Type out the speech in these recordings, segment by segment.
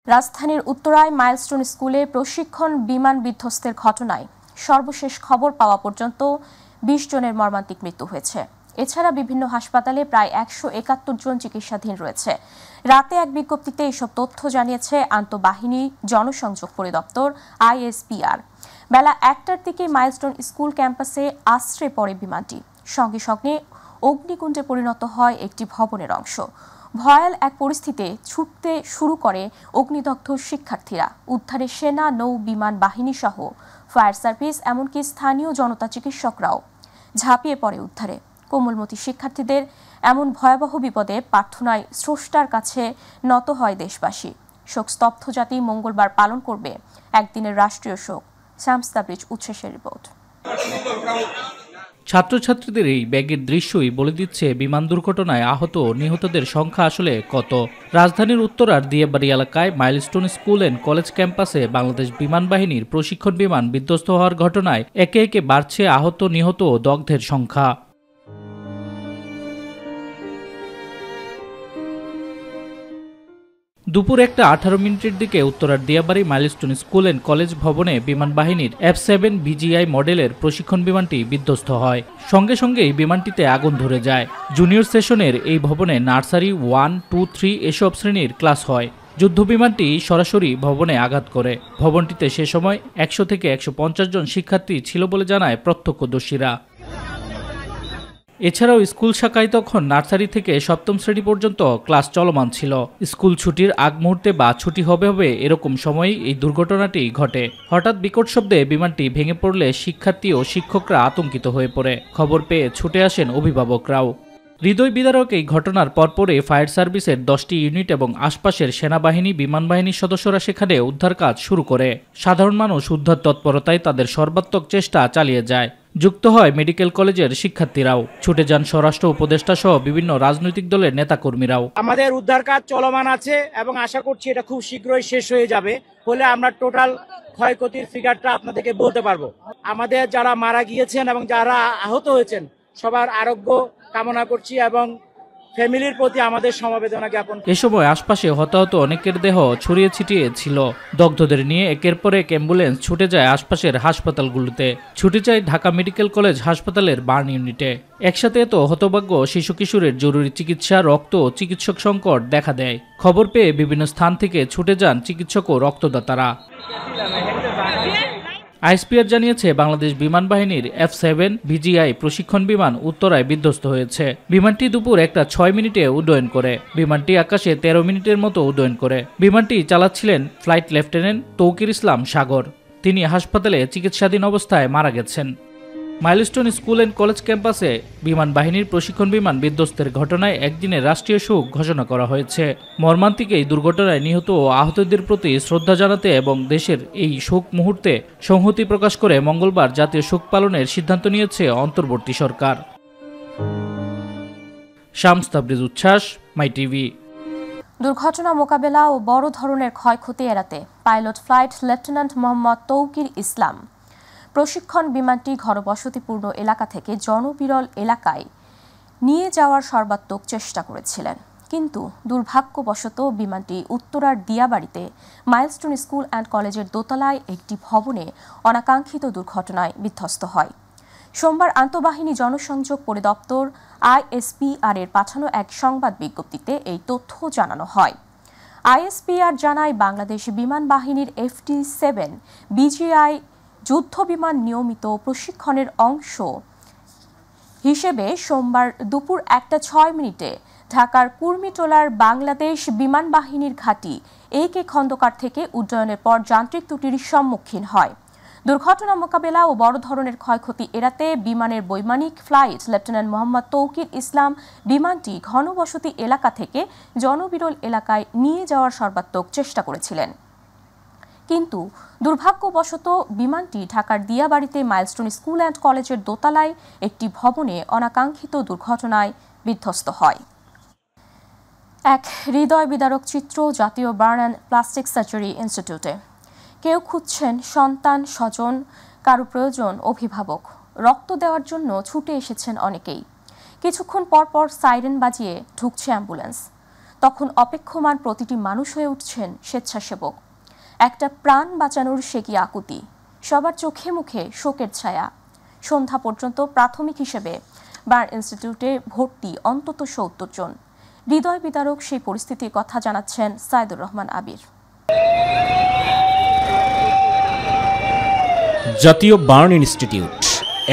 রাজধানীর উত্তরায় মাইলস্টোন স্কুলে প্রশিক্ষণ বিমান বিধ্বস্তের ঘটনায় সর্বশেষ খবর পাওয়া পর্যন্ত ২০ জনের মর্মান্তিক মৃত্যু হয়েছে। এছাড়া বিভিন্ন হাসপাতালে প্রায় ১৭১ জন চিকিৎসাধীন রয়েছে। রাতে এক বিজ্ঞপ্তিতে এসব তথ্য জানিয়েছে আন্তঃবাহিনী জনসংযোগ পরিদপ্তর ISPR। বেলা ১টার দিকে মাইলস্টোন স্কুল ক্যাম্পাসে আছড়ে পড়ে বিমানটি। সঙ্গে সঙ্গে অগ্নিকুণ্ডে পরিণত হয় একটি ভবনের অংশ। ভয়াল এক পরিস্থিতিতে ছুটতে শুরু করে অগ্নিদগ্ধ শিক্ষার্থীরা। উদ্ধারে সেনা, নৌ বিমান বাহিনী সহ ফায়ার সার্ভিস এমনকি স্থানীয় জনতা চিকিৎসকরাও ঝাঁপিয়ে পড়ে উদ্ধারে। কোমলমতি শিক্ষার্থীদের এমন ভয়াবহ বিপদে প্রার্থনায় স্রষ্টার কাছে নত হয় দেশবাসী। শোকস্তব্ধ জাতি মঙ্গলবার পালন করবে একদিনের রাষ্ট্রীয় শোক। শামস তাবরিজ উচ্ছ্বাসের রিপোর্ট। ছাত্রছাত্রীদের এই ব্যাগের দৃশ্যই বলে দিচ্ছে বিমান দুর্ঘটনায় আহত নিহতদের সংখ্যা আসলে কত। রাজধানীর উত্তরার দিয়াবাড়ি এলাকায় মাইলস্টোন স্কুল অ্যান্ড কলেজ ক্যাম্পাসে বাংলাদেশ বিমান বাহিনীর প্রশিক্ষণ বিমান বিধ্বস্ত হওয়ার ঘটনায় একে একে বাড়ছে আহত, নিহত ও দগ্ধের সংখ্যা। দুপুর 1:18 দিকে উত্তরার Diabari milestone school and college ভবনে বিমান বাহিনীর F-7 BGI মডেলের প্রশিক্ষণ বিমানটি বিধ্বস্ত হয়। সঙ্গে সঙ্গেই বিমানটিতে আগুন ধরে যায়। জুনিয়র সেশনের এই ভবনে নার্সারি 1, 2, 3 এসব শ্রেণীর ক্লাস হয়। যুদ্ধ বিমানটি সরাসরি ভবনে আঘাত করে। ভবনটিতে সে সময় 100 থেকে 150 জন শিক্ষার্থী ছিল বলে জানায় প্রত্যক্ষদর্শীরা। এছাড়াও স্কুল শাখায় তখন নার্সারি থেকে 7ম শ্রেণী পর্যন্ত ক্লাস চলমান ছিল। স্কুল ছুটির আগ মুহূর্তে বা ছুটি হবে এরকম সময়েই এই দুর্ঘটনাটি ঘটে। হঠাৎ বিকট শব্দে বিমানটি ভেঙে পড়লে শিক্ষার্থী ও শিক্ষকরা আতঙ্কিত হয়ে পড়ে। খবর পেয়ে ছুটে আসেন অভিভাবকরাও। হৃদয় বিদারক এই ঘটনার পরপরে ফায়ার সার্ভিসের 10টি ইউনিট এবং আশপাশের সেনাবাহিনী, বিমান বাহিনীর সদস্যরা সেখানে উদ্ধার কাজ শুরু করে। সাধারণ মানুষ উদ্ধার তৎপরতায় তাদের সর্বাত্মক চেষ্টা চালিয়ে যায়। যুক্ত হয় মেডিকেল কলেজের শিক্ষার্থীরাও। ছুটে যান স্বরাষ্ট্র উপদেষ্টা সহ বিভিন্ন রাজনৈতিক দলের নেতাকর্মীরাও। আমাদের উদ্ধার কাজ চলমান আছে এবং আশা করছি এটা খুব শীঘ্রই শেষ হয়ে যাবে। ফলে আমরা টোটাল ক্ষয়ক্ষতির ফিগারটা আপনাদেরকে বলতে পারবো। আমাদের যারা মারা গিয়েছেন এবং যারা আহত হয়েছেন সবার আরোগ্য কামনা করছি এবং ফ্যামিলির প্রতি আমাদের সমবেদনা জ্ঞাপন। এ সময় আশপাশে হতাহত অনেকের দেহ ছড়িয়ে ছিটিয়ে ছিল। দগ্ধদের নিয়ে একের পর এক অ্যাম্বুলেন্স ছুটে যায় আশপাশের হাসপাতালগুলোতে। ছুটে যায় ঢাকা মেডিকেল কলেজ হাসপাতালের বার্ন ইউনিটে। একসাথে এত হতভাগ্য শিশু কিশোরের জরুরি চিকিৎসা, রক্ত ও চিকিৎসক সংকট দেখা দেয়। খবর পেয়ে বিভিন্ন স্থান থেকে ছুটে যান চিকিৎসক ও রক্তদাতারা। ISPR জানিয়েছে বাংলাদেশ বিমান বাহিনীর F-7 BGI প্রশিক্ষণ বিমান উত্তরায় বিধ্বস্ত হয়েছে। বিমানটি দুপুর 1:06 উড্ডয়ন করে। বিমানটি আকাশে 13 মিনিটের মতো উড্ডয়ন করে। বিমানটি চালাচ্ছিলেন ফ্লাইট লেফটেন্যান্ট তৌকির ইসলাম সাগর। তিনি হাসপাতালে চিকিৎসাধীন অবস্থায় মারা গেছেন। মাইলস্টোন স্কুল অ্যান্ড কলেজ ক্যাম্পাসে বিমান বাহিনীর প্রশিক্ষণ বিমান বিধ্বস্তের ঘটনায় একদিনের রাষ্ট্রীয় শোক ঘোষণা করা হয়েছে। মর্মান্তিক এই দুর্ঘটনায় নিহত ও আহতদের প্রতি শ্রদ্ধা জানাতে এবং দেশের এই শোক মুহূর্তে সংহতি প্রকাশ করে মঙ্গলবার জাতীয় শোক পালনের সিদ্ধান্ত নিয়েছে অন্তর্বর্তী সরকার। শামস তাবরিজ উচ্ছ্বাস, মাই টিভি। দুর্ঘটনা মোকাবেলা ও বড় ধরনের ক্ষয়ক্ষতি এড়াতে pilot flight lieutenant Mohammad Tauqir Islam প্রশিক্ষণ বিমানটি ঘনবসতিপূর্ণ এলাকা থেকে জনবিরল এলাকায় নিয়ে যাওয়ার সর্বাত্মক চেষ্টা করেছিলেন। কিন্তু দুর্ভাগ্যবশত বিমানটি উত্তরার দিয়াবাড়িতে মাইলস্টোন স্কুল অ্যান্ড কলেজের দোতলায় একটি ভবনে অনাকাঙ্ক্ষিত দুর্ঘটনায় বিধ্বস্ত হয়। সোমবার আন্তঃবাহিনী জনসংযোগ পরিদপ্তর ISPR এর পাঠানো এক সংবাদ বিজ্ঞপ্তিতে এই তথ্য জানানো হয়। ISPR জানায় বাংলাদেশ বিমান বাহিনীর FT-7 BGI যুদ্ধ বিমান নিয়মিত প্রশিক্ষণের অংশ হিসেবে সোমবার দুপুর 1:06 ঢাকার কুর্মিটোলার বাংলাদেশ বিমান বাহিনীর ঘাঁটি AK খন্দকার থেকে উড্ডয়নের পর যান্ত্রিক ত্রুটির সম্মুখীন হয়। দুর্ঘটনা মোকাবেলা ও বড় ধরনের ক্ষয়ক্ষতি এড়াতে বিমানের বৈমানিক ফ্লাইট লেফটেন্যান্ট মোহাম্মদ তৌকির ইসলাম বিমানটি ঘনবসতি এলাকা থেকে জনবিরল এলাকায় নিয়ে যাওয়ার সর্বাত্মক চেষ্টা করেছিলেন। কিন্তু দুর্ভাগ্যবশত বিমানটি ঢাকার দিয়াবাড়িতে মাইলস্টোন স্কুল অ্যান্ড কলেজের দোতলায় একটি ভবনে অনাকাঙ্ক্ষিত দুর্ঘটনায় বিধ্বস্ত হয়। এক হৃদয় বিদারক চিত্র জাতীয় বার্ন অ্যান্ড প্লাস্টিক সার্জারি ইনস্টিটিউটে। কেউ খুঁজছেন সন্তান, স্বজন, কারো প্রয়োজন অভিভাবক। রক্ত দেওয়ার জন্য ছুটে এসেছেন অনেকেই। কিছুক্ষণ পর পর সাইরেন বাজিয়ে ঢুকছে অ্যাম্বুলেন্স। তখন অপেক্ষমান প্রতিটি মানুষ হয়ে উঠছেন স্বেচ্ছাসেবক। একটা প্রাণ বাঁচানোর সে কি আকুতি, সবার চোখে মুখে শোকের ছায়া। সন্ধ্যা পর্যন্ত প্রাথমিক হিসেবে বার্ন ইনস্টিটিউটে ভর্তি অন্তত ৭০ জন। হৃদয় বিদারক সেই পরিস্থিতির কথা জানাচ্ছেন সাইদুর রহমান আবির। জাতীয় বার্ন ইনস্টিটিউট,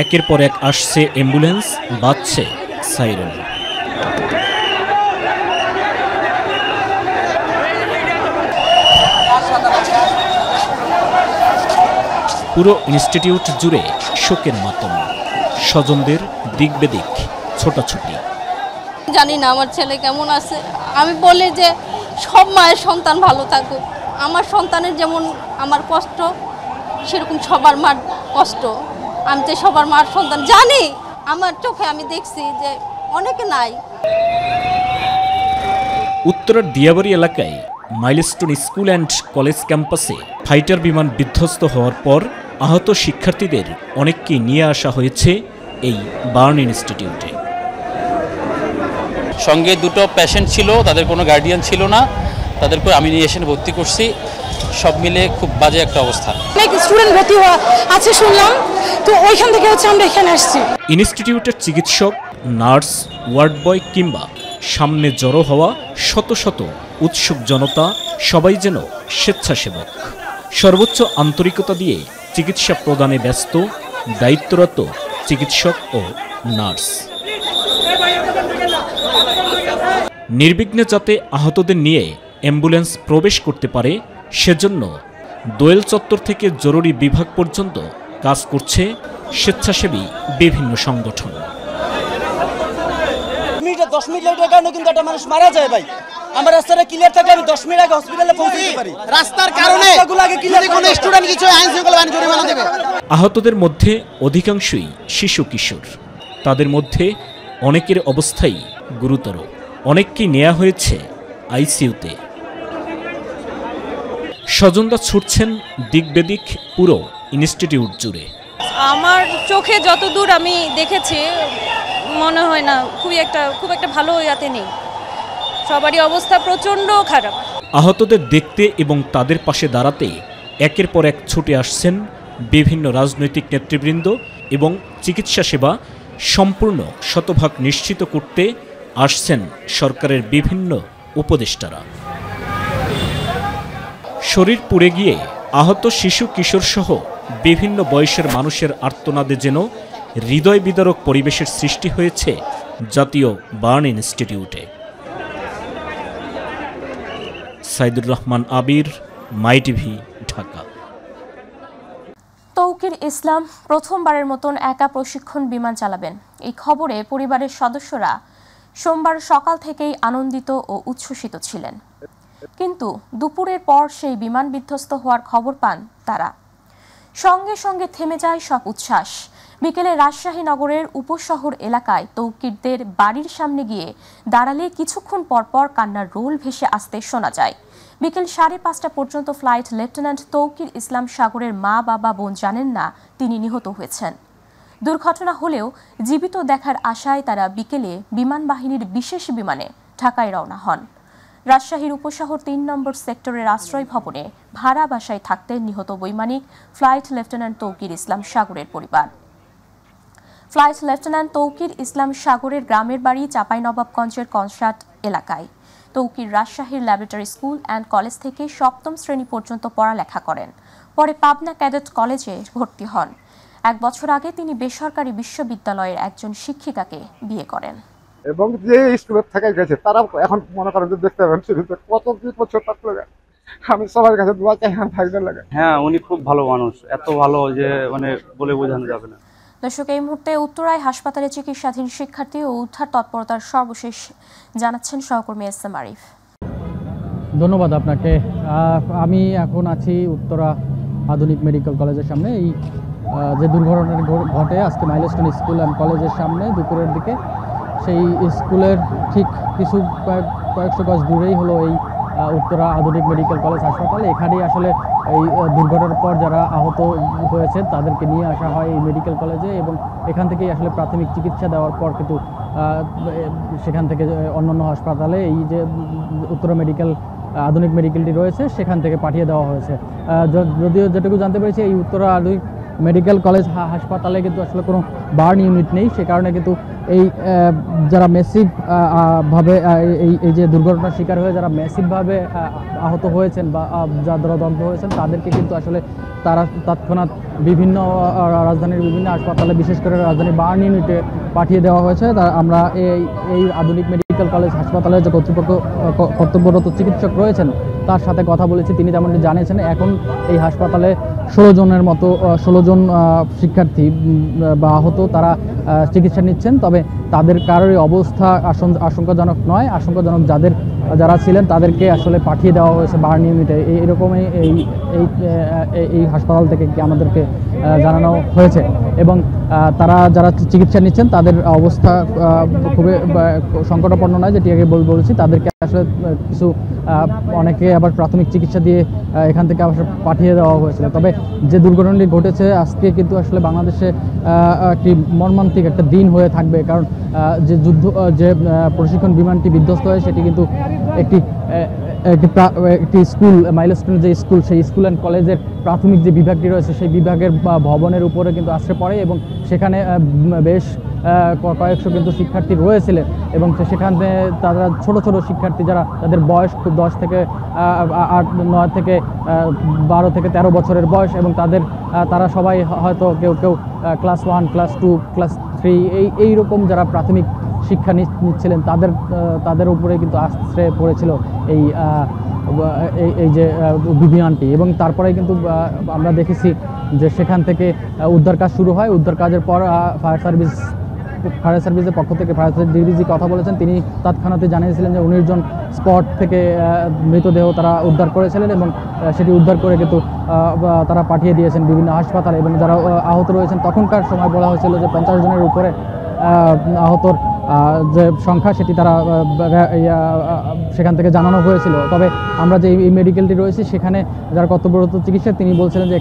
একের পর এক আসছে অ্যাম্বুলেন্স, বাজছে সাইরেন। পুরো ইনস্টিটিউট জুড়ে শোকের মাতম, স্বজনদের দিক বেদিক ছোটাছুটি। জানি না আমার ছেলে কেমন আছে। আমি বলি যে সব মায়ের সন্তান ভালো থাকুক। আমার সন্তানের যেমন আমার কষ্ট, সেরকম সবার মার কষ্ট। আমি তো সবার মার সন্তান, জানি আমার চোখে আমি দেখছি যে অনেকে নাই। উত্তরার দিয়াবাড়ি এলাকায় মাইলস্টোন স্কুল অ্যান্ড কলেজ ক্যাম্পাসে ফাইটার বিমান বিধ্বস্ত হওয়ার পর আহত শিক্ষার্থীদের অনেককে নিয়ে আসা হয়েছে এই বার্ন ইনস্টিটিউটে। সঙ্গে দুটো পেশেন্ট ছিল, তাদের কোনো গার্ডিয়ান ছিল না, তাদেরকে আমি নিয়ে এসে ভর্তি করছি। সব মিলে খুব বাজে একটা অবস্থা। অনেক স্টুডেন্ট ভর্তি আছে শুনলাম, তো ওইখান থেকে আমরা এখানে আসছি। ইনস্টিটিউটের চিকিৎসক, নার্স, ওয়ার্ড বয় কিংবা সামনে জড়ো হওয়া শত শত উৎসুক জনতা সবাই যেন স্বেচ্ছাসেবক। সর্বোচ্চ আন্তরিকতা দিয়ে চিকিৎসা প্রদানে ব্যস্ত দায়িত্বরত চিকিৎসক ও নার্স। নির্বিঘ্নে যাতে আহতদের নিয়ে অ্যাম্বুলেন্স প্রবেশ করতে পারে সেজন্য দোয়েল চত্বর থেকে জরুরি বিভাগ পর্যন্ত কাজ করছে স্বেচ্ছাসেবী বিভিন্ন সংগঠন। 10 মিনিট লেটের কারণে কিন্তু একটা মানুষ মারা যায় ভাই। আমার রাস্তাটা ক্লিয়ার থাকলে আমি 10 মিনিট আগে হসপিটালে পৌঁছে যেতে পারি। রাস্তার কারণে যদি কোনো স্টুডেন্ট কিছু আইন শৃঙ্খলা বাহিনী জরিমানা দেবে। আহতদের মধ্যে অধিকাংশই শিশু কিশোর। তাদের মধ্যে অনেকের অবস্থাই গুরুতর। অনেককেই নেওয়া হয়েছে আইসিইউতে। স্বজনরা ছুটছেন দিক বেদিক পুরো ইনস্টিটিউট জুড়ে। আমার চোখে যতদূর আমি দেখেছি মনে হয় না খুব একটা ভালো ইয়াতে নেই। সবারই অবস্থা প্রচণ্ড খারাপ। আহতদের দেখতে এবং তাদের পাশে দাঁড়াতে একের পর এক ছুটে আসছেন বিভিন্ন রাজনৈতিক নেতৃবৃন্দ এবং চিকিৎসা সেবা সম্পূর্ণ শতভাগ নিশ্চিত করতে আসছেন সরকারের বিভিন্ন উপদেষ্টারা। শরীর পুড়ে গিয়ে আহত শিশু কিশোর সহ বিভিন্ন বয়সের মানুষের আর্তনাদে যেন হৃদয় বিদারক পরিবেশের সৃষ্টি হয়েছে জাতীয় বার্ন ইনস্টিটিউটে। সাইদুর রহমান আবির, মাই টিভি, ঢাকা। তৌকির ইসলাম প্রথমবারের মতন একা প্রশিক্ষণ বিমান চালাবেন। এই খবরে পরিবারের সদস্যরা সোমবার সকাল থেকেই আনন্দিত ও উচ্ছ্বসিত ছিলেন, কিন্তু দুপুরের পর সেই বিমান বিধ্বস্ত হওয়ার খবর পান তারা। সঙ্গে সঙ্গে থেমে যায় সব উচ্ছ্বাস। বিকেলে রাজশাহী নগরের উপশহর এলাকায় তৌকিরদের বাড়ির সামনে গিয়ে দাঁড়ালে কিছুক্ষণ পরপর কান্নার রোল ভেসে আসতে শোনা যায়। বিকেল 5:30 পর্যন্ত ফ্লাইট লেফটেন্যান্ট তৌকির ইসলাম সাগরের মা বাবা বোন জানেন না তিনি নিহত হয়েছেন। দুর্ঘটনা হলেও জীবিত দেখার আশায় তারা বিকেলে বিমান বাহিনীর বিশেষ বিমানে ঢাকায় রওনা হন। রাজশাহীর উপশহর 3 নম্বর সেক্টরের আশ্রয় ভবনে ভাড়া বাসায় থাকতেন নিহত বৈমানিক ফ্লাইট লেফটেন্যান্ট তৌকির ইসলাম সাগরের পরিবার। ফ্লাইট লেফটেন্যান্ট তৌকির ইসলাম সাগরের গ্রামের বাড়ি চাঁপাইনবাবগঞ্জের কনসার্ট এলাকায়। তৌকির রাজশাহীর ল্যাবরেটরি স্কুল অ্যান্ড কলেজ থেকে 7ম শ্রেণী পর্যন্ত পড়ালেখা করেন। পরে পাবনা ক্যাডেট কলেজে ভর্তি হন। 1 বছর আগে তিনি বেসরকারি বিশ্ববিদ্যালয়ের একজন শিক্ষিকাকে বিয়ে করেন। এবং যে স্টুডেন্ট থেকে গেছে তারা এখন মনে করেন যে দেখতে পাবেন কত বছর থাকলে আমি সবার কাছে দোয়া চাই থাকতে লাগে। হ্যাঁ, উনি খুব ভালো মানুষ, এত ভালো যে মানে বলে বোঝানো যাবে না। দর্শক, এই মুহূর্তে উত্তরায় হাসপাতালে চিকিৎসাধীন শিক্ষার্থী ও উদ্ধার তৎপরতার সর্বশেষ জানাচ্ছেন সহকর্মী এস.এম. আরিফ। ধন্যবাদ আপনাকে। আমি এখন আছি উত্তরা আধুনিক মেডিকেল কলেজের সামনে। এই যে দুর্ঘটনা ঘটে আজকে মাইলস্টোন স্কুল অ্যান্ড কলেজের সামনে দুপুরের দিকে, সেই স্কুলের ঠিক কয়েকশো গজ দূরেই হলো এই উত্তরা আধুনিক মেডিকেল কলেজ হাসপাতাল। এখানেই আসলে এই দুর্ঘটনার পর যারা আহত হয়েছে তাদেরকে নিয়ে আসা হয় এই মেডিকেল কলেজে, এবং এখান থেকেই আসলে প্রাথমিক চিকিৎসা দেওয়ার পর কিন্তু সেখান থেকে অন্যান্য হাসপাতালে এই যে উত্তরা মেডিকেল আধুনিক মেডিকেলটি রয়েছে সেখান থেকে পাঠিয়ে দেওয়া হয়েছে। যদিও যেটুকু জানতে পেরেছি এই উত্তরা আধুনিক মেডিকেল কলেজ হাসপাতালে কিন্তু আসলে কোনো বার্ন ইউনিট নেই, সে কারণে কিন্তু এই যারা ম্যাসিভ ভাবে এই যে দুর্ঘটনার শিকার হয়ে যারা ম্যাসিভভাবে আহত হয়েছেন বা যারা দগ্ধ হয়েছেন তাদেরকে কিন্তু আসলে তারা তৎক্ষণাৎ বিভিন্ন রাজধানীর বিভিন্ন হাসপাতালে, বিশেষ করে রাজধানী বার্ন ইউনিটে পাঠিয়ে দেওয়া হয়েছে। আমরা এই আধুনিক মেডিকেল কলেজ হাসপাতালের যে কর্তব্যরত চিকিৎসক রয়েছেন তার সাথে কথা বলেছি। তিনি যেমনটি জানিয়েছেন এখন এই হাসপাতালে 16 জন শিক্ষার্থী বা আহত তারা চিকিৎসা নিচ্ছেন, তবে তাদের কারোরই অবস্থা আশঙ্কাজনক নয়। আশঙ্কাজনক যারা ছিলেন তাদেরকে আসলে পাঠিয়ে দেওয়া হয়েছে বার্ন ইউনিটে, এইরকমই এই হাসপাতাল থেকে আমাদেরকে জানানো হয়েছে। এবং তারা যারা চিকিৎসা নিচ্ছেন তাদের অবস্থা খুবই সংকটাপন্ন নয়, যেটি আগে বলেছি। তাদেরকে আসলে অনেকে আবার প্রাথমিক চিকিৎসা দিয়ে এখান থেকে আবার পাঠিয়ে দেওয়া হয়েছিল। তবে যে দুর্ঘটনাটি ঘটেছে আজকে কিন্তু আসলে বাংলাদেশে একটি মর্মান্তিক একটা দিন হয়ে থাকবে, কারণ যে প্রশিক্ষণ বিমানটি বিধ্বস্ত হয় সেটি কিন্তু একটি স্কুল, মাইলস্টোনের যে স্কুল, সেই স্কুল অ্যান্ড কলেজের প্রাথমিক যে বিভাগটি রয়েছে সেই বিভাগের ভবনের উপরে কিন্তু আশ্রে পড়ে, এবং সেখানে বেশ কয়েকশো কিন্তু শিক্ষার্থী রয়েছিলেন, এবং সেখানে তারা ছোট শিক্ষার্থী যারা তাদের বয়স খুব 10 থেকে 9 থেকে 12 থেকে 13 বছরের বয়স, এবং তারা সবাই হয়তো কেউ ক্লাস 1, ক্লাস 2, ক্লাস 3 এইরকম যারা প্রাথমিক শিক্ষা নিচ্ছিলেন তাদের উপরে কিন্তু আশ্রে পড়েছিল এই যে বিমানটি। এবং তারপরে কিন্তু আমরা দেখেছি যে সেখান থেকে উদ্ধার কাজ শুরু হয়। উদ্ধার কাজের পর ফায়ার সার্ভিসের পক্ষ থেকে ফায়ার সার্ভিস ডিভিজি কথা বলেছেন। তিনি তৎক্ষণাৎ জানিয়েছিলেন যে 19 জন স্পট থেকে মৃতদেহ তারা উদ্ধার করেছিলেন, এবং সেটি উদ্ধার করে কিন্তু তারা পাঠিয়ে দিয়েছেন বিভিন্ন হাসপাতালে। এবং যারা আহত রয়েছেন তখনকার সময় বলা হয়েছিল যে 50 জনের উপরে আহতর যে সংখ্যা সেটি তারা সেখান থেকে জানানো হয়েছিল। তবে আমরা যে এই মেডিকেলটি রয়েছে সেখানে যারা কর্তব্যরত চিকিৎসক তিনি বলছিলেন যে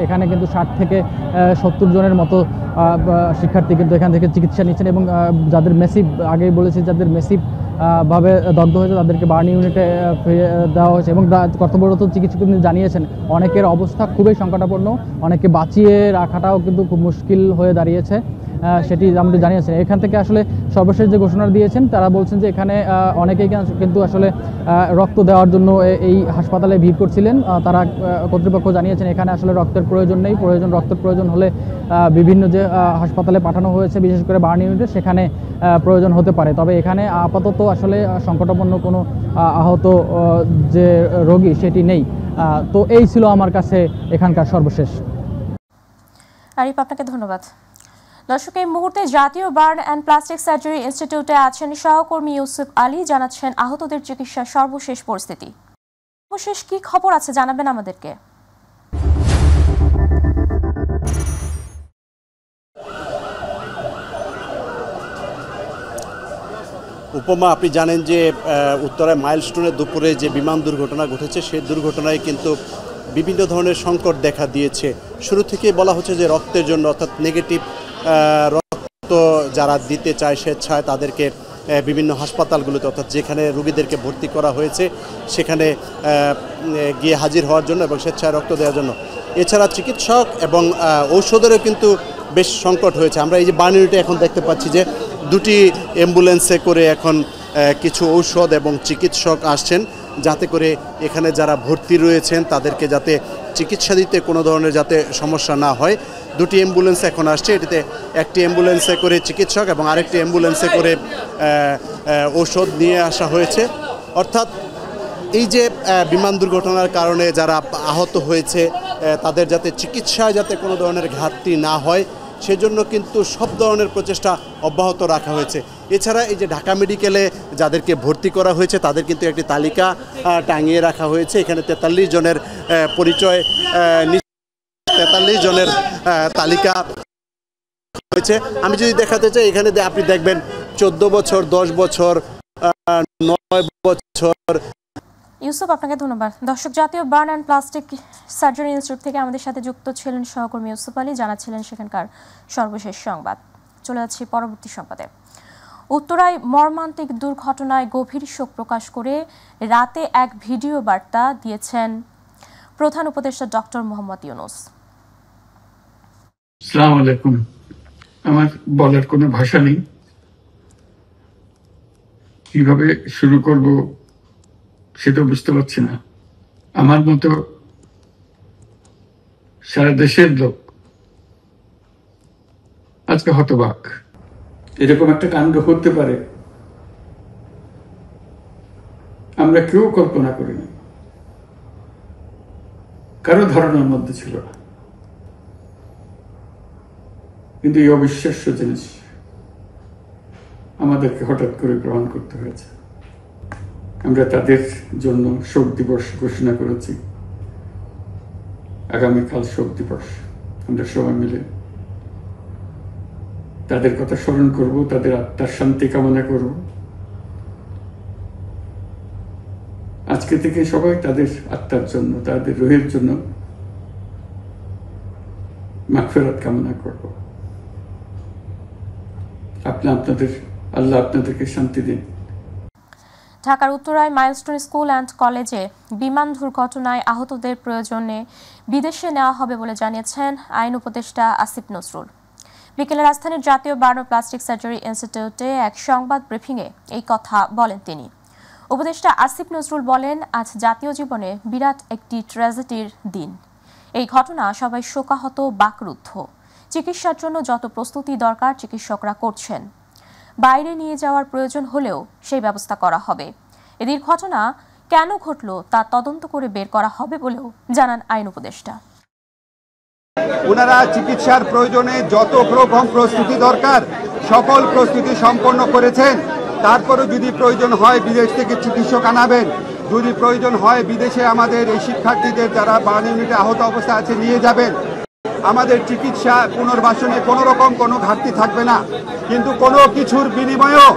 এখানে কিন্তু 60 থেকে 70 জনের মতো শিক্ষার্থী কিন্তু এখান থেকে চিকিৎসা নিচ্ছেন, এবং যাদের মেসিভ, আগেই বলেছি যাদের মেসিভ ভাবে দগ্ধ হয়েছে তাদেরকে বার্ন ইউনিটে ফিরিয়ে দেওয়া হয়েছে। এবং কর্তব্যরত চিকিৎসক তিনি জানিয়েছেন অনেকের অবস্থা খুবই সংকটাপন্ন, অনেকে বাঁচিয়ে রাখাটাও কিন্তু খুব মুশকিল হয়ে দাঁড়িয়েছে, সেটি আমাদের জানিয়েছেন। এখান থেকে আসলে সর্বশেষ যে ঘোষণা দিয়েছেন তারা বলছেন যে এখানে অনেকেই কিন্তু আসলে রক্ত দেওয়ার জন্য এই হাসপাতালে ভিড় করছিলেন। তারা কর্তৃপক্ষ জানিয়েছেন এখানে আসলে রক্তের প্রয়োজন নেই, রক্তের প্রয়োজন হলে বিভিন্ন যে হাসপাতালে পাঠানো হয়েছে বিশেষ করে বার্ন ইউনিটে সেখানে প্রয়োজন হতে পারে। তবে এখানে আপাতত আসলে সংকটাপন্ন কোনো আহত যে রোগী সেটি নেই। তো এই ছিল আমার কাছে এখানকার সর্বশেষ। আরিফ, আপনাকে ধন্যবাদ। দর্শক, এই মুহূর্তে জাতীয় বার্ন অ্যান্ড প্লাস্টিক সার্জারি ইনস্টিটিউটে আছেন সহকর্মী ইউসুফ আলী, জানাচ্ছেন আহতদের চিকিৎসার সর্বশেষ পরিস্থিতি। সর্বশেষ কি খবর আছে জানাবেন আমাদেরকে। উপমা, আপনি জানেন যে উত্তরায় মাইলস্টোনের দুপুরে যে বিমান দুর্ঘটনা ঘটেছে সেই দুর্ঘটনায় কিন্তু বিভিন্ন ধরনের সংকট দেখা দিয়েছে। শুরু থেকেই বলা হচ্ছে যে রক্তের জন্য, অর্থাৎ নেগেটিভ রক্ত যারা দিতে চায় স্বেচ্ছায় তাদেরকে বিভিন্ন হাসপাতালগুলোতে, অর্থাৎ যেখানে রোগীদেরকে ভর্তি করা হয়েছে সেখানে গিয়ে হাজির হওয়ার জন্য এবং স্বেচ্ছায় রক্ত দেওয়ার জন্য। এছাড়া চিকিৎসক এবং ঔষধেরও কিন্তু বেশ সংকট হয়েছে। আমরা এই যে বার্ন ইউনিটে এখন দেখতে পাচ্ছি যে 2টি অ্যাম্বুলেন্সে করে এখন কিছু ঔষধ এবং চিকিৎসক আসছেন, যাতে করে এখানে যারা ভর্তি রয়েছেন তাদেরকে যাতে চিকিৎসা দিতে কোনো ধরনের যাতে সমস্যা না হয়। 2টি অ্যাম্বুলেন্স এখন আসছে, এটিতে একটি অ্যাম্বুলেন্সে করে চিকিৎসক এবং আরেকটি অ্যাম্বুলেন্সে করে ঔষধ নিয়ে আসা হয়েছে। অর্থাৎ এই যে বিমান দুর্ঘটনার কারণে যারা আহত হয়েছে তাদের যাতে চিকিৎসায় যাতে কোনো ধরনের ঘাটতি না হয় সেজন্য কিন্তু সব ধরনের প্রচেষ্টা অব্যাহত রাখা হয়েছে। এছাড়া এই যে ঢাকা মেডিকেলে যাদেরকে ভর্তি করা হয়েছে তাদের কিন্তু একটি তালিকা টাঙিয়ে রাখা হয়েছে। এখানে 43 জনের পরিচয়, 43 জনের তালিকা হয়েছে। আমি যদি দেখাতে চাই, এখানে আপনি দেখবেন 14 বছর, 10 বছর, 9 বছর। ইউসুফ, আপনাকে ধন্যবাদ। দর্শক, জাতীয় burn and plastic surgery institute থেকে আমাদের সাথে যুক্ত ছিলেন সহকর্মী ইউসুফ আলী, জানাচ্ছিলেন সেখানকার সর্বশেষ সংবাদ। চলে যাচ্ছি পরবর্তী সংবাদে। উত্তরায় মর্মান্তিক দুর্ঘটনায় গভীর শোক প্রকাশ করে রাতে এক ভিডিও বার্তা দিয়েছেন প্রধান উপদেষ্টা ডক্টর মোহাম্মদ ইউনূস। আসসালামু আলাইকুম। আমার বলার কোনো ভাষা নেই, কিভাবে শুরু করব সেটা বুঝতে পারছি না। আমার মতো সারা দেশের লোক আজকে হতবাক। এরকম একটা কাণ্ড হতে পারে আমরা কেউ কল্পনা করিনি, কারো ধারণার মধ্যে ছিল না। কিন্তু এই অবিশ্বাস্য জিনিস আমাদেরকে হঠাৎ করে গ্রহণ করতে হয়েছে। আমরা তাদের জন্য শোক দিবস ঘোষণা করেছি। আগামীকাল শোক দিবস, আমরা সবাই মিলে তাদের কথা স্মরণ করব, তাদের আত্মার শান্তি কামনা করব। আজকে থেকে সবাই তাদের আত্মার জন্য, তাদের রুহের জন্য মাগফিরাত কামনা করব। আল্লাহ আপনাদেরকে শান্তি দিন। ঢাকার উত্তরায় মাইলস্টোন স্কুল অ্যান্ড কলেজে বিমান দুর্ঘটনায় আহতদের প্রয়োজনে বিদেশে নেওয়া হবে বলে জানিয়েছেন আইন উপদেষ্টা আসিফ নজরুল। বিকেলে রাজধানীর জাতীয় বার্ন প্লাস্টিক সার্জারি ইনস্টিটিউটে এক সংবাদ ব্রিফিংয়ে এই কথা বলেন তিনি। উপদেষ্টা আসিফ নজরুল বলেন, আজ জাতীয় জীবনে বিরাট একটি ট্র্যাজেডির দিন। এই ঘটনা সবাই শোকাহত, বাকরুদ্ধ। চিকিৎসার জন্য যত প্রস্তুতি দরকার চিকিৎসকরা করছেন। বাইরে নিয়ে যাওয়ার প্রয়োজন হলেও সেই ব্যবস্থা করা হবে। এদের ঘটনা কেন ঘটল তা তদন্ত করে বের করা হবে বলেও জানান আইন উপদেষ্টা। ওনারা চিকিৎসার প্রয়োজনে যত রকম প্রস্তুতি দরকার সকল প্রস্তুতি সম্পন্ন করেছেন। তারপরে যদি প্রয়োজন হয় বিদেশ থেকে চিকিৎসক আনাবেন, যদি প্রয়োজন হয় বিদেশে আমাদের এই শিক্ষার্থীদের যারা বার্ন ইউনিটে আহত অবস্থা আছে নিয়ে যাবেন। আমাদের চিকিৎসা পুনর্বাসনে কোনো রকম কোনো ঘাটতি থাকবে না। কিন্তু কোনো কিছুর বিনিময়েও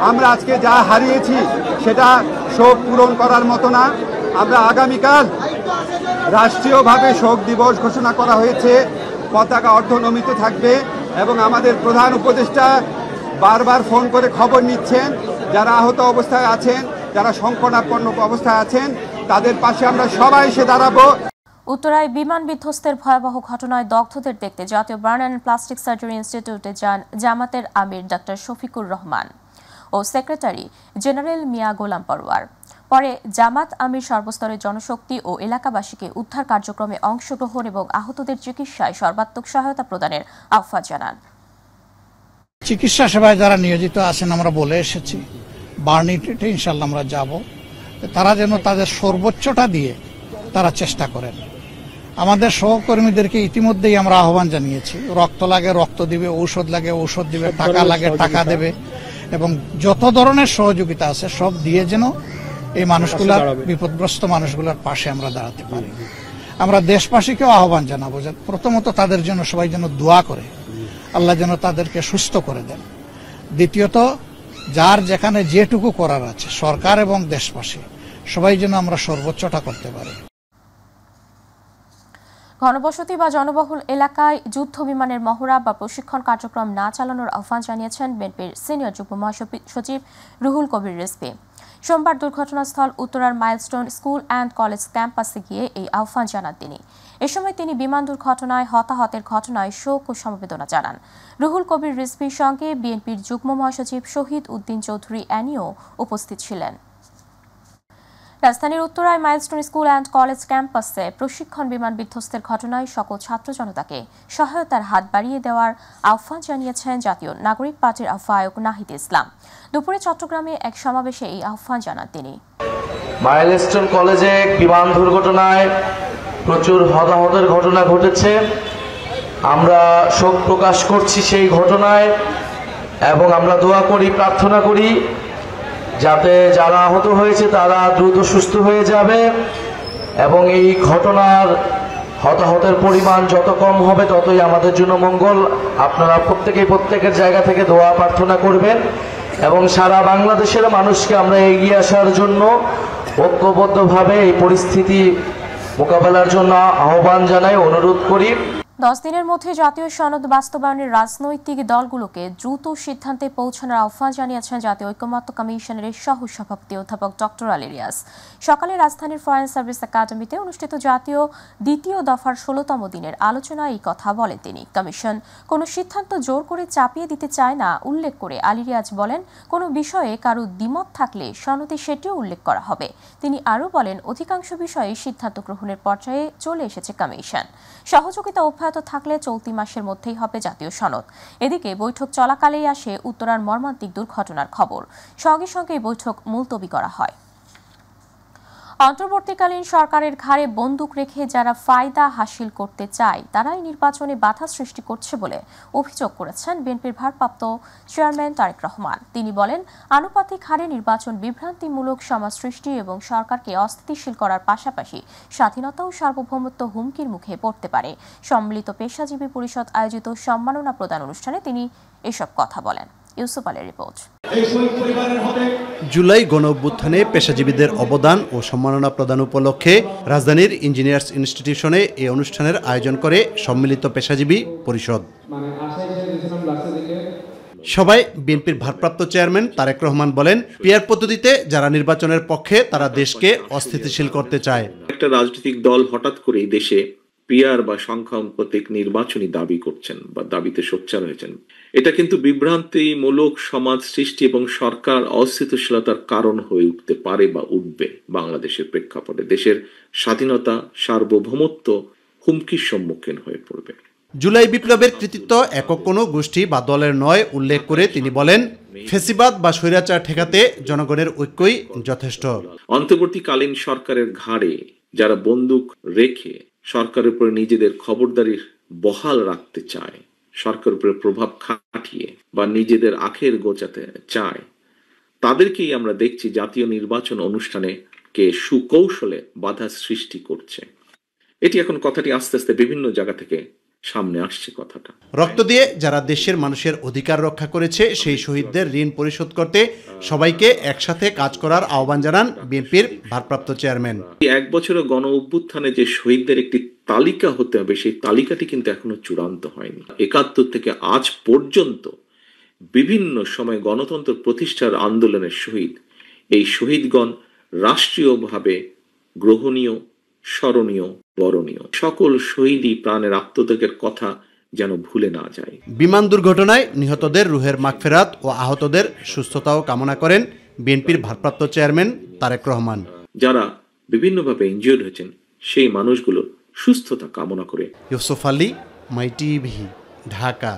আমরা আজকে যা হারিয়েছি সেটা শোক পূরণ করার মতো না। আমরা আগামীকাল রাষ্ট্রীয়ভাবে শোক দিবস ঘোষণা করা হয়েছে, পতাকা অর্ধনমিত থাকবে এবং আমাদের প্রধান উপদেষ্টা বারবার ফোন করে খবর নিচ্ছেন যারা আহত অবস্থায় আছেন, যারা সংকটাপন্ন অবস্থায় আছেন, তাদের পাশে আমরা সবাই এসে দাঁড়াবো। উত্তরায় বিমান বিধ্বস্তের ভয়াবহ ঘটনায় দগ্ধদের দেখতে জাতীয় বার্ন অ্যান্ড প্লাস্টিক সার্জারি ইনস্টিটিউটে যান জামাতের আমির ডক্টর শফিকুর রহমান ও সেক্রেটারি জেনারেল মিয়া গোলাম পরওয়ার। পরে জামাত আমির সর্বস্তরের জনশক্তি ও এলাকাবাসীকে উদ্ধার কার্যক্রমে অংশগ্রহণ এবং আহতদের চিকিৎসায় সর্বাত্মক সহায়তা প্রদানের আহ্বান জানান। চিকিৎসা সেবায় যারা নিয়োজিত আছেন আমরা বলে এসেছি, বার্ন ইউনিটে ইনশাল্লাহ আমরা যাব। তারা যেন তাদের সর্বোচ্চটা দিয়ে তারা চেষ্টা করেন। আমাদের সহকর্মীদেরকে ইতিমধ্যেই আমরা আহ্বান জানিয়েছি, রক্ত লাগে রক্ত দিবে, ঔষধ লাগে ঔষধ দিবে, টাকা লাগে টাকা দেবে এবং যত ধরনের সহযোগিতা আছে সব দিয়ে যেন এই মানুষগুলার, বিপদগ্রস্ত মানুষগুলোর পাশে আমরা দাঁড়াতে পারি। আমরা দেশবাসীকেও আহ্বান জানাবো যে প্রথমত তাদের জন্য সবাই যেন দোয়া করে, আল্লাহ যেন তাদেরকে সুস্থ করে দেন। দ্বিতীয়ত যার যেখানে যেটুকু করার আছে সরকার এবং দেশবাসী সবাই যেন আমরা সর্বোচ্চটা করতে পারি। ঘনবসতি বা জনবহুল এলাকায় যুদ্ধ বিমানের মহড়া বা প্রশিক্ষণ কার্যক্রম না চালানোর আহ্বান জানিয়েছেন বিএনপির সিনিয়র যুগ্ম মহাসচিব রুহুল কবির রিজভী। সোমবার দুর্ঘটনাস্থল উত্তরার মাইলস্টোন স্কুল অ্যান্ড কলেজ ক্যাম্পাসে গিয়ে এই আহ্বান জানান তিনি। এ সময় তিনি বিমান দুর্ঘটনায় হতাহতের ঘটনায় শোক ও সমবেদনা জানান। রুহুল কবির রিজভীর সঙ্গে বিএনপির যুগ্ম মহাসচিব শহীদ উদ্দিন চৌধুরী অ্যানিও উপস্থিত ছিলেন। রাজধানীর উত্তরায় মাইলস্টোন স্কুল অ্যান্ড কলেজ ক্যাম্পাসে প্রশিক্ষণ বিমান বিধ্বস্তের ঘটনায় সকল ছাত্র জনতাকে সহায়তার হাত বাড়িয়ে দেওয়ার আহ্বান জানিয়েছেন জাতীয় নাগরিক পার্টির আহ্বায়ক নাহিদ ইসলাম। দুপুরে চট্টগ্রামে এক সমাবেশে এই আহ্বান জানান তিনি। মাইলস্টোন কলেজে বিমান দুর্ঘটনায় প্রচুর হতাহতের ঘটনা ঘটেছে। আমরা শোক প্রকাশ করছি সেই ঘটনায় এবং আমরা দোয়া করি, প্রার্থনা করি যাতে যারা আহত হয়েছে তারা দ্রুত সুস্থ হয়ে যাবে এবং এই ঘটনার হতাহতের পরিমাণ যত কম হবে ততই আমাদের জন্য মঙ্গল। আপনারা প্রত্যেকের জায়গা থেকে দোয়া প্রার্থনা করবেন এবং সারা বাংলাদেশের মানুষকে আমরা এগিয়ে আসার জন্য ঐক্যবদ্ধভাবে এই পরিস্থিতি মোকাবেলার জন্য আহ্বান জানাই, অনুরোধ করি। 10 দিনের মধ্যে জাতীয় সনদ বাস্তবায়নের রাজনৈতিক দলগুলোকে দ্রুত সিদ্ধান্তে পৌঁছানোর আহ্বান জানিয়েছেন জাতীয় ঐকমত্য কমিশনের সহ সভাপতি অধ্যাপক ডক্টর আলী রিয়াজ। সকালে রাজধানীর ফরেন সার্ভিস একাডেমিতে অনুষ্ঠিত জাতীয় দ্বিতীয় দফার 16তম দিনের আলোচনায় এই কথা বলেন তিনি। কমিশন কোনো সিদ্ধান্ত জোর করে চাপিয়ে দিতে চায় না উল্লেখ করে আলী রিয়াজ বলেন, কোনো বিষয়ে কারো দ্বিমত থাকলে সনদে সেটিও উল্লেখ করা হবে। তিনি আরও বলেন, অধিকাংশ বিষয়ে সিদ্ধান্ত গ্রহণের পর্যায়ে চলে এসেছে কমিশন। সহযোগিতা থাকলে চলতি মাসের মধ্যেই হবে জাতীয় সনদ। এদিকে বৈঠক চলাকালেই আসে উত্তরার মর্মান্তিক দুর্ঘটনার খবর। সঙ্গে সঙ্গে বৈঠক মুলতবি করা হয়। অন্তর্বর্তীকালীন সরকারের ঘাড়ে বন্দুক রেখে যারা ফায়দা হাসিল করতে চায় তারাই নির্বাচনে বাধা সৃষ্টি করছে বলে অভিযোগ করেছেন বিএনপির ভারপ্রাপ্ত চেয়ারম্যান তারেক রহমান। তিনি বলেন, আনুপাতিক হারে নির্বাচন বিভ্রান্তিমূলক সমাজ সৃষ্টি এবং সরকারকে অস্থিতিশীল করার পাশাপাশি স্বাধীনতা ও সার্বভৌমত্ব হুমকির মুখে পড়তে পারে। সম্মিলিত পেশাজীবী পরিষদ আয়োজিত সম্মাননা প্রদান অনুষ্ঠানে তিনি এসব কথা বলেন। ইউসুফ আলীর রিপোর্ট। জুলাই গণ অভ্যুত্থানে পেশাজীবীদের অবদান ও সম্মাননা প্রদান উপলক্ষে রাজধানীর ইঞ্জিনিয়ার্স ইনস্টিটিউশনে এই অনুষ্ঠানের আয়োজন করে সম্মিলিত পেশাজীবী পরিষদ। সবাই বিএনপির ভারপ্রাপ্ত চেয়ারম্যান তারেক রহমান বলেন, পিআর পদ্ধতিতে যারা নির্বাচনের পক্ষে তারা দেশকে অস্থিতিশীল করতে চায়। একটা রাজনৈতিক দল হঠাৎ করে দেশে পিআর বা সংখ্যানুপাতিক নির্বাচনী দাবি করছেন বা দাবিতে সোচ্চার হয়েছেন, এটা কিন্তু বিভ্রান্তিমূলক সমাজ সৃষ্টি এবং সরকার অস্থিতিশীলতার কারণ হয়ে উঠতে পারে বা উঠবে। বাংলাদেশের প্রেক্ষাপটে দেশের স্বাধীনতা সার্বভৌমত্ব হুমকির সম্মুখীন হয়ে পড়বে। জুলাই বিপ্লবের কৃতিত্ব একক কোনো গোষ্ঠী বা দলের নয় উল্লেখ করে তিনি বলেন, ফেসিবাদ বা স্বৈরাচার ঠেকাতে জনগণের ঐক্যই যথেষ্ট। অন্তর্বর্তীকালীন সরকারের ঘাড়ে যারা বন্দুক রেখে সরকারের উপরে নিজেদের খবরদারির বহাল রাখতে চায়, সরকারের উপরে প্রভাব খাটিয়ে বা নিজেদের আখের গোচাতে চায়, তাদেরকেই আমরা দেখছি জাতীয় নির্বাচন অনুষ্ঠানে কে সুকৌশলে বাধা সৃষ্টি করছে। এটি এখন কথাটি আস্তে আস্তে বিভিন্ন জায়গা থেকে সামনে আসছে। কথাটা রক্ত দিয়ে যারা দেশের মানুষের অধিকার রক্ষা করেছে সেই শহীদদের ঋণ পরিশোধ করতে সবাইকে একসাথে কাজ করার আহ্বান জানান বিএনপির ভারপ্রাপ্ত চেয়ারম্যান। 1 বছরের গণ অভ্যুত্থানে যে শহীদদের একটি তালিকা হতে হবে, সেই তালিকাটি কিন্তু এখনো চূড়ান্ত হয়নি। 71 থেকে আজ পর্যন্ত বিভিন্ন সময় গণতন্ত্র প্রতিষ্ঠার আন্দোলনের শহীদ, এই শহীদগণ রাষ্ট্রীয়ভাবে গ্রহণীয়, স্মরণীয়, বরণীয়। সকল শহীদই প্রাণের আত্মত্যাগের কথা যেন ভুলে না যায়। বিমান দুর্ঘটনায় নিহতদের রুহের মাগফিরাত ও আহতদের সুস্থতাও কামনা করেন বিএনপির ভারপ্রাপ্ত চেয়ারম্যান তারেক রহমান। যারা বিভিন্নভাবে ইনজিওর্ড হয়েছেন সেই মানুষগুলো সুস্থতা কামনা করে। ইউসুফ আলী, মাই টিভি, ঢাকা।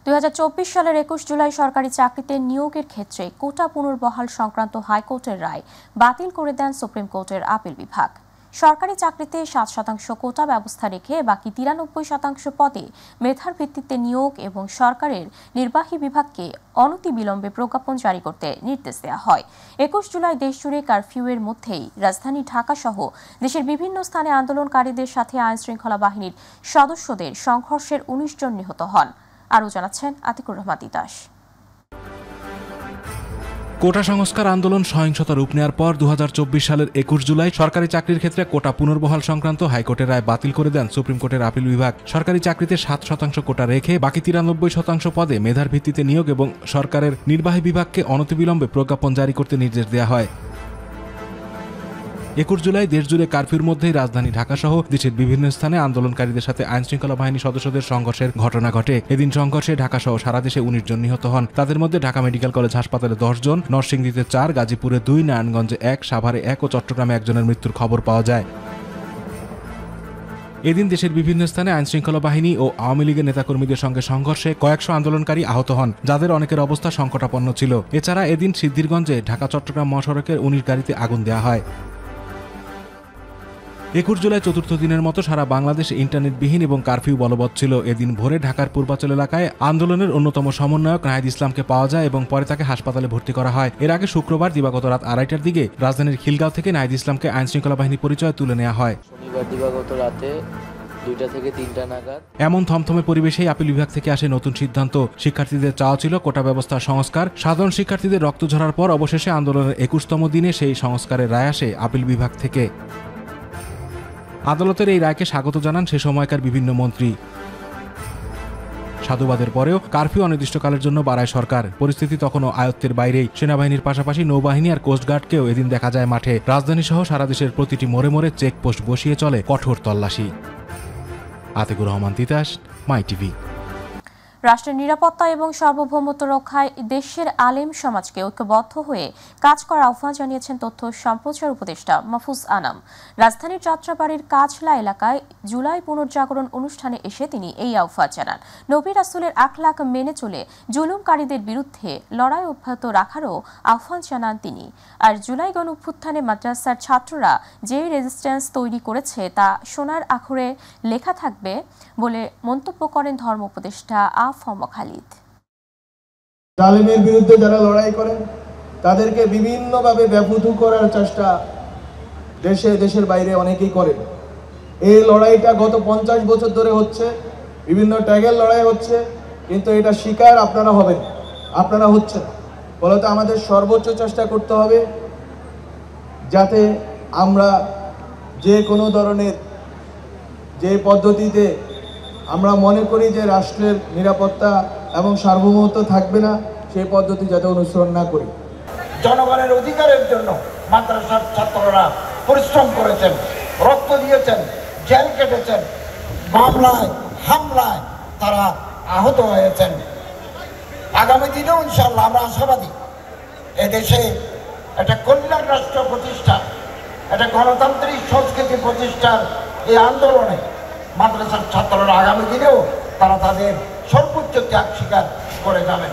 2024 সালের 21 জুলাই সরকারি চাকরিতে নিয়োগের ক্ষেত্রে কোটা পুনর্বহাল সংক্রান্ত হাইকোর্টের রায় বাতিল করে দেন সুপ্রিম কোর্টের আপিল বিভাগ। সরকারি চাকরিতে 7% কোটা ব্যবস্থা রেখে বাকি 93% পদে মেধার ভিত্তিতে নিয়োগ এবং সরকারের নির্বাহী বিভাগকে অনতিবিলম্বে প্রজ্ঞাপন জারি করতে নির্দেশ দেওয়া হয়। 21 জুলাই দেশজুড়ে কারফিউয়ের মধ্যেই রাজধানী ঢাকা সহ দেশের বিভিন্ন স্থানে আন্দোলনকারীদের সাথে আইনশৃঙ্খলা বাহিনীর সদস্যদের সংঘর্ষের 19 জন নিহত হন। আরও জানাচ্ছেন আতিকুর রহমান তিতাস। কোটা সংস্কার আন্দোলন সহিংসতা রূপ নেওয়ার পর 2024 সালের 21 জুলাই সরকারি চাকরির ক্ষেত্রে কোটা পুনর্বহাল সংক্রান্ত হাইকোর্টের রায় বাতিল করে দেন সুপ্রিম কোর্টের আপিল বিভাগ। সরকারি চাকরিতে 7% কোটা রেখে বাকি 93% পদে মেধার ভিত্তিতে নিয়োগ এবং সরকারের নির্বাহী বিভাগকে অনতিবিলম্বে প্রজ্ঞাপন জারি করতে নির্দেশ দেওয়া হয়। 21 জুলাই দেশজুড়ে কারফিউর মধ্যেই রাজধানী ঢাকা সহ দেশের বিভিন্ন স্থানে আন্দোলনকারীদের সাথে আইনশৃঙ্খলা বাহিনী সদস্যদের সংঘর্ষের ঘটনা ঘটে। এদিন সংঘর্ষে ঢাকা সহ সারা দেশে 19 জন নিহত হন। তাদের মধ্যে ঢাকা মেডিকেল কলেজ হাসপাতালে 10 জন, নরসিংদীতে 4, গাজীপুরে 2, নারায়ণগঞ্জে 1, সাভারে 1 ও চট্টগ্রামে 1 জনের মৃত্যুর খবর পাওয়া যায়। এদিন দেশের বিভিন্ন স্থানে আইনশৃঙ্খলা বাহিনী ও আওয়ামী লীগের নেতাকর্মীদের সঙ্গে সংঘর্ষে কয়েকশো আন্দোলনকারী আহত হন, যাদের অনেকের অবস্থা সংকটাপন্ন ছিল। এছাড়া এদিন সিদ্ধিরগঞ্জে ঢাকা চট্টগ্রাম মহাসড়কের 19 গাড়িতে আগুন দেওয়া হয়। 21 জুলাই চতুর্থ দিনের মতো সারা বাংলাদেশ ইন্টারনেটবিহীন এবং কারফিউ বলবৎ ছিল। এদিন ভোরে ঢাকার পূর্বাচল এলাকায় আন্দোলনের অন্যতম সমন্বয়ক নাহিদ ইসলামকে পাওয়া যায় এবং পরে তাকে হাসপাতালে ভর্তি করা হয়। এর আগে শুক্রবার দিবাগত রাত 2:30টার দিকে রাজধানীর খিলগাঁও থেকে নাহিদ ইসলামকে আইনশৃঙ্খলা বাহিনী পরিচয় তুলে নেওয়া হয়। শনিবার দিবাগত রাতে 2টা থেকে 3টা নাগাদ। এমন থমথমে পরিবেশেই আপিল বিভাগ থেকে আসে নতুন সিদ্ধান্ত। শিক্ষার্থীদের চাওয়া ছিল কোটা ব্যবস্থা সংস্কার। সাধারণ শিক্ষার্থীদের রক্ত ঝরার পর অবশেষে আন্দোলনের 21তম দিনে সেই সংস্কারের রায় আসে আপিল বিভাগ থেকে। আদালতের এই রায়কে স্বাগত জানান সে সময়কার বিভিন্ন মন্ত্রী। সাধুবাদের পরেও কারফিউ অনির্দিষ্টকালের জন্য বাড়ায় সরকার। পরিস্থিতি তখনও আয়ত্তের বাইরেই। সেনাবাহিনীর পাশাপাশি নৌবাহিনী আর কোস্টগার্ডকেও এদিন দেখা যায় মাঠে। রাজধানী সহ সারা দেশের প্রতিটি মোড়ে মোড়ে চেকপোস্ট বসিয়ে চলে কঠোর তল্লাশি। আতিকুর রহমান তিতাস, মাই টিভি। রাষ্ট্রের নিরাপত্তা এবং সার্বভৌমত্ব রক্ষায় দেশের আলেম সমাজকে ঐক্যবদ্ধ হয়ে কাজ করার আহ্বান জানিয়েছেন তথ্য সম্প্রচার উপদেষ্টা মাহফুজ আনাম। রাজধানীর যাত্রাবাড়ির কাছলা এলাকায় জুলাই পুনর্জাগরণ অনুষ্ঠানে এসে তিনি এই আহ্বান জানান। নবী রাসূলের আখলাক মেনে চলে জুলুমকারীদের বিরুদ্ধে লড়াই অব্যাহত রাখারও আহ্বান জানান তিনি। আর জুলাই গণ অভ্যুত্থানে মাদ্রাসার ছাত্ররা যে রেজিস্ট্যান্স তৈরি করেছে তা সোনার আখরে লেখা থাকবে বলে মন্তব্য করেন ধর্ম উপদেষ্টা খালিদ। জালেমের বিরুদ্ধে যারা লড়াই করেন তাদেরকে বিভিন্নভাবে ব্যাপৃত করার চেষ্টা দেশের বাইরে অনেকেই করেন। এই লড়াইটা গত 50 বছর ধরে হচ্ছে, বিভিন্ন ট্যাগের লড়াই হচ্ছে, কিন্তু এটা শিকার আপনারা হবেন, আপনারা হচ্ছেন। ফলত আমাদের সর্বোচ্চ চেষ্টা করতে হবে যাতে আমরা যে কোনো ধরনের যে পদ্ধতিতে আমরা মনে করি যে রাষ্ট্রের নিরাপত্তা এবং সার্বভৌমত্ব থাকবে না, সেই পদ্ধতি যাতে অনুসরণ না করি। জনগণের অধিকারের জন্য মাদ্রাসার ছাত্ররা পরিশ্রম করেছেন, রক্ত দিয়েছেন, জেল কেটেছেন, মামলায় হামলায় তারা আহত হয়েছেন। আগামী দিনেও ইনশাআল্লাহ আমরা আশাবাদী এদেশে একটা কল্যাণ রাষ্ট্র প্রতিষ্ঠা, একটা গণতান্ত্রিক সংস্কৃতি প্রতিষ্ঠার এই আন্দোলনে মাদ্রাসার ছাত্ররা আগামী দিনেও তারা তাদের সর্বোচ্চ ত্যাগ স্বীকার করে যাবেন।